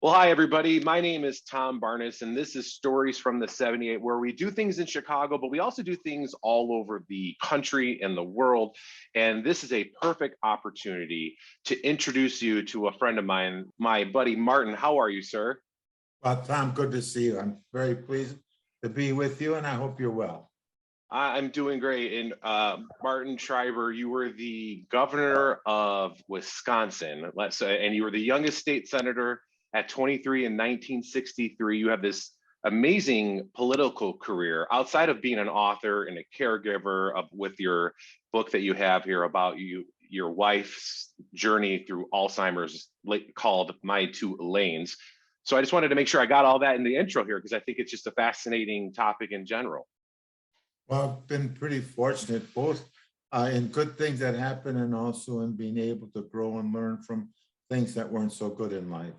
Well, hi, everybody. My name is Tom Barnes, and this is Stories from the 78, where we do things in Chicago, but we also do things all over the country and the world. And this is a perfect opportunity to introduce you to a friend of mine, my buddy Martin. How are you, sir? Well, Tom, good to see you. I'm very pleased to be with you, and I hope you're well. I'm doing great. And Martin Schreiber, you were the governor of Wisconsin, let's say, and you were the youngest state senator at 23 in 1963. You have this amazing political career outside of being an author and a caregiver with your book that you have here about your wife's journey through Alzheimer's, called My Two Elaines. So I just wanted to make sure I got all that in the intro here because I think it's just a fascinating topic in general. Well, I've been pretty fortunate, both in good things that happen and also in being able to grow and learn from things that weren't so good in life.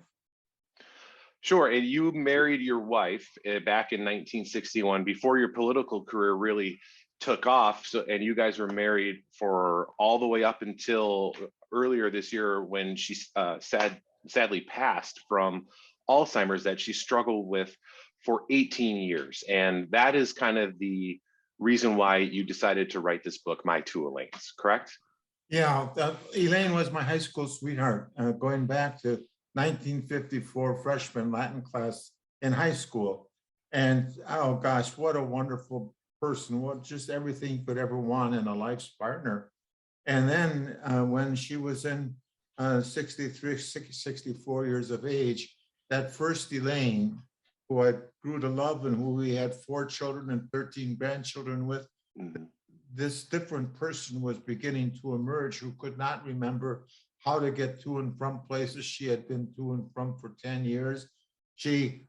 Sure. And you married your wife back in 1961 before your political career really took off. So, and you guys were married for all the way up until earlier this year when she sadly passed from Alzheimer's that she struggled with for 18 years. And that is kind of the reason why you decided to write this book, My Two Elaines, correct? Yeah, Elaine was my high school sweetheart, going back to 1954 freshman Latin class in high school. And oh gosh, what a wonderful person, what just everything you could ever want in a life's partner. And then when she was in 63, 64 years of age, that first Elaine, who I grew to love and who we had 4 children and 13 grandchildren with, this different person was beginning to emerge who could not remember how to get to and from places she had been to and from for 10 years. She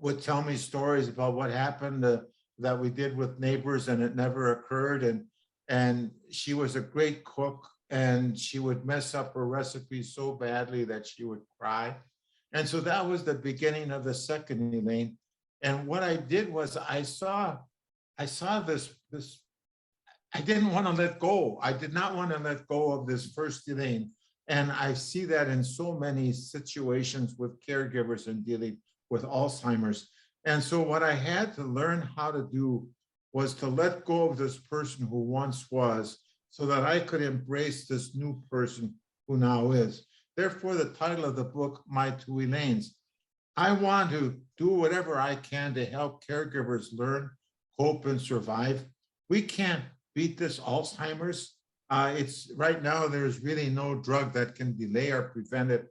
would tell me stories about what happened that we did with neighbors and it never occurred. And she was a great cook and she would mess up her recipes so badly that she would cry. And so that was the beginning of the second Elaine. And what I did was I saw this I didn't want to let go. I did not want to let go of this first Elaine. And I see that in so many situations with caregivers and dealing with Alzheimer's. And so what I had to learn how to do was to let go of this person who once was so that I could embrace this new person who now is. Therefore, the title of the book, My Two Elaines. I want to do whatever I can to help caregivers learn, cope, and survive. We can't beat this Alzheimer's. It's right now, there's really no drug that can delay or prevent it,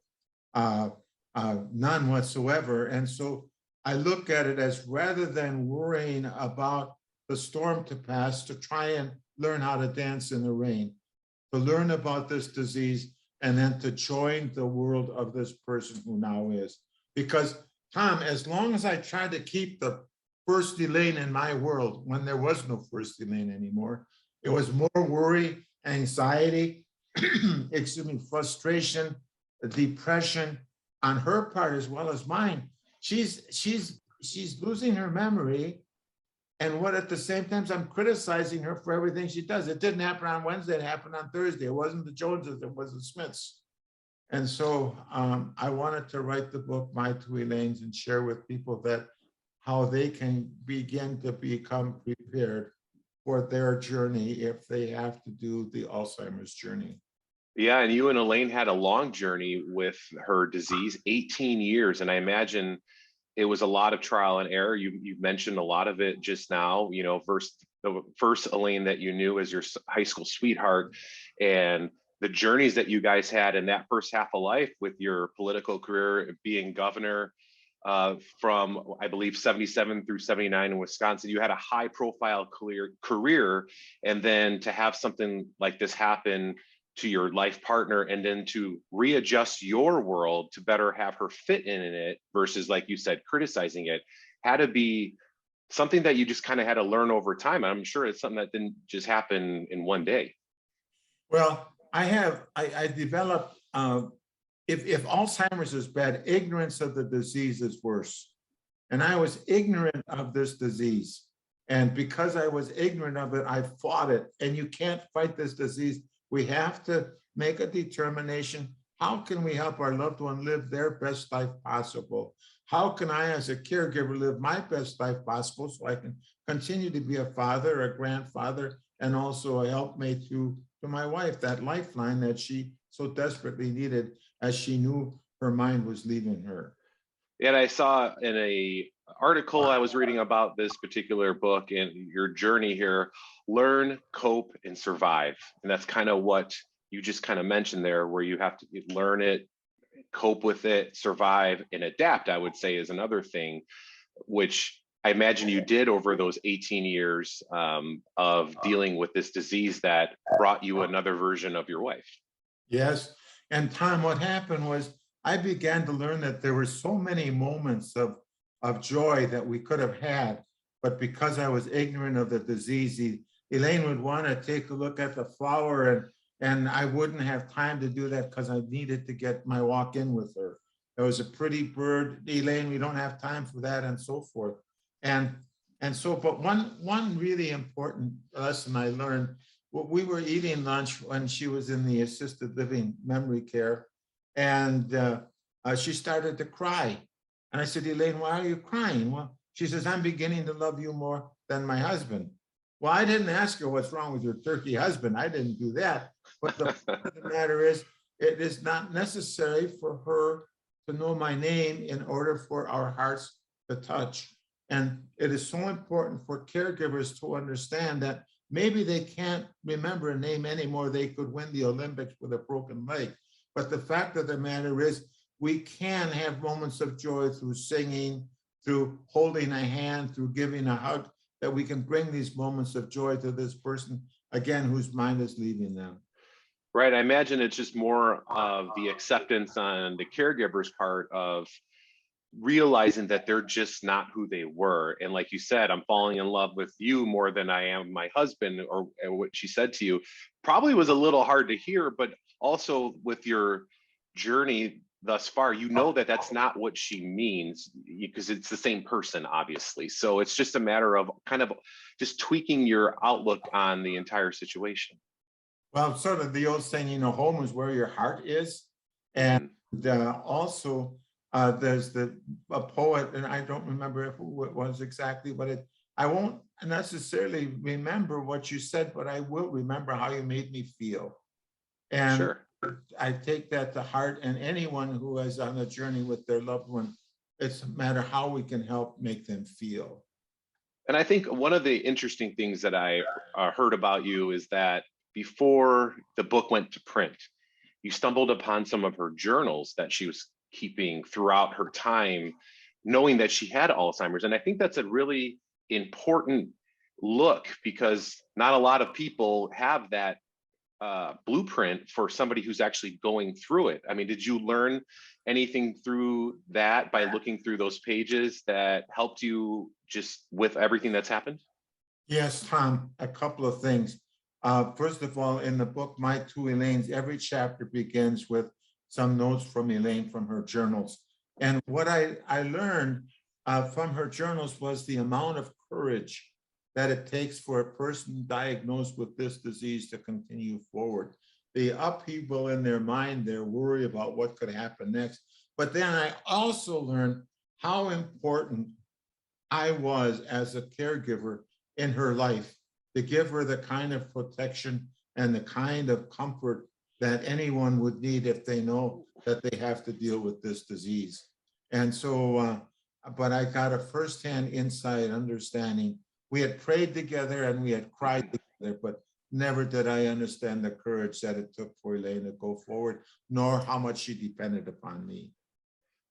none whatsoever. And so I look at it as rather than worrying about the storm to pass, to try and learn how to dance in the rain, to learn about this disease, and then to join the world of this person who now is. Because, Tom, as long as I try to keep the first Elaine in my world, when there was no first Elaine anymore, it was more worry, anxiety, excuse me, frustration, depression on her part as well as mine. She's losing her memory. And what at the same time, I'm criticizing her for everything she does. It didn't happen on Wednesday, it happened on Thursday. It wasn't the Joneses, it was the Smiths. And so I wanted to write the book, My Two Elaines, and share with people that how they can begin to become prepared for their journey if they have to do the Alzheimer's journey. Yeah, and you and Elaine had a long journey with her disease, 18 years. And I imagine it was a lot of trial and error. You mentioned a lot of it just now, the first Elaine that you knew as your high school sweetheart, and the journeys that you guys had in that first half of life with your political career, being governor from, I believe, 77 through 79 in Wisconsin. You had a high profile career, and then to have something like this happen to your life partner and then to readjust your world to better have her fit in it versus, like you said, criticizing it, had to be something that you just kind of had to learn over time. I'm sure it's something that didn't just happen in one day. Well, I developed, if Alzheimer's is bad, ignorance of the disease is worse. And I was ignorant of this disease. And because I was ignorant of it, I fought it. And you can't fight this disease. We have to make a determination how can we help our loved one live their best life possible? How can I, as a caregiver, live my best life possible so I can continue to be a father, a grandfather, and also a helpmate to my wife, that lifeline that she so desperately needed as she knew her mind was leaving her. And I saw in a article I was reading about this particular book and your journey here, learn, cope, and survive. And that's kind of what you just kind of mentioned there, where you have to learn it, cope with it, survive, and adapt, I would say, is another thing, which I imagine you did over those 18 years of dealing with this disease that brought you another version of your wife. Yes. And Tom, what happened was I began to learn that there were so many moments of joy that we could have had, but because I was ignorant of the disease, Elaine would want to take a look at the flower and I wouldn't have time to do that because I needed to get my walk in with her. There was a pretty bird, Elaine, we don't have time for that, and so forth. And so, but one really important lesson I learned, we were eating lunch when she was in the assisted living memory care, and she started to cry. And I said, Elaine, why are you crying? Well, she says, I'm beginning to love you more than my husband. Well, I didn't ask her what's wrong with your turkey husband. I didn't do that. But the fact of the matter is, it is not necessary for her to know my name in order for our hearts to touch. And it is so important for caregivers to understand that maybe they can't remember a name anymore. They could win the Olympics with a broken leg. But the fact of the matter is, we can have moments of joy through singing, through holding a hand, through giving a hug, that we can bring these moments of joy to this person, again, whose mind is leaving them. Right. I imagine it's just more of the acceptance on the caregiver's part of realizing that they're just not who they were. And like you said, I'm falling in love with you more than I am my husband, or what she said to you probably was a little hard to hear, but also with your journey thus far, you know that that's not what she means, because it's the same person, obviously. So it's just a matter of kind of just tweaking your outlook on the entire situation. Well, sort of the old saying, home is where your heart is. And Mhm. also, there's a poet, and I don't remember who it was exactly, but I won't necessarily remember what you said, but I will remember how you made me feel. And Sure. I take that to heart, and anyone who is on a journey with their loved one, it's a matter how we can help make them feel. And I think one of the interesting things that I heard about you is that before the book went to print, you stumbled upon some of her journals that she was keeping throughout her time, knowing that she had Alzheimer's. And I think that's a really important look, because not a lot of people have that blueprint for somebody who's actually going through it. I mean, did you learn anything through that by looking through those pages that helped you just with everything that's happened? Yes, Tom, a couple of things. First of all, in the book, My Two Elaines, every chapter begins with some notes from Elaine from her journals. And what I learned from her journals was the amount of courage that it takes for a person diagnosed with this disease to continue forward. The upheaval in their mind, their worry about what could happen next. But then I also learned how important I was as a caregiver in her life, to give her the kind of protection and the kind of comfort that anyone would need if they know that they have to deal with this disease. And so, but I got a firsthand insight, understanding. We had prayed together and we had cried together, but never did I understand the courage that it took for Elaine to go forward, nor how much she depended upon me.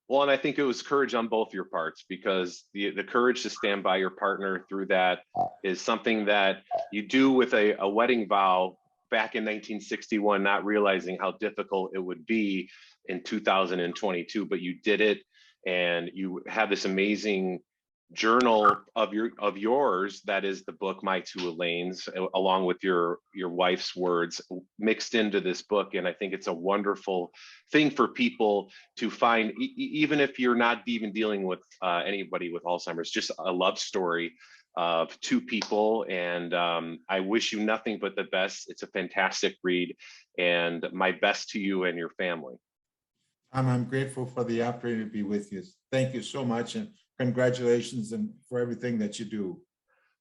Well, and I think it was courage on both your parts, because the courage to stand by your partner through that is something that you do with a wedding vow back in 1961, not realizing how difficult it would be in 2022, but you did it, and you have this amazing journal of yours that is the book My Two Elaines, along with your wife's words mixed into this book. And I think it's a wonderful thing for people to find, even if you're not even dealing with anybody with Alzheimer's, just a love story of two people. And I wish you nothing but the best. It's a fantastic read, and my best to you and your family. I'm grateful for the opportunity to be with you. Thank you so much, and congratulations and for everything that you do.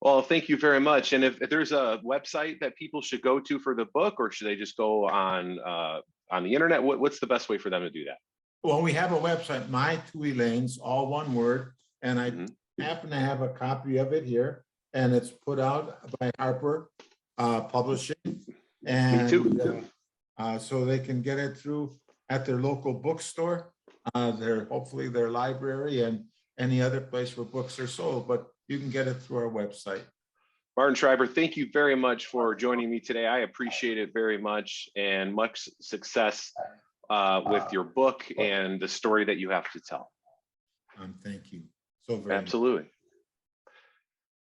Well, thank you very much. And if there's a website that people should go to for the book, or should they just go on the internet? What's the best way for them to do that? Well, we have a website, My Two Elaines, all one word, and I Mhm. happen to have a copy of it here, and it's put out by Harper Publishing. Me too. And so they can get it through at their local bookstore, hopefully their library, and any other place where books are sold, but you can get it through our website. Martin Schreiber, thank you very much for joining me today. I appreciate it very much, and much success with your book and the story that you have to tell. Thank you so very much. Absolutely.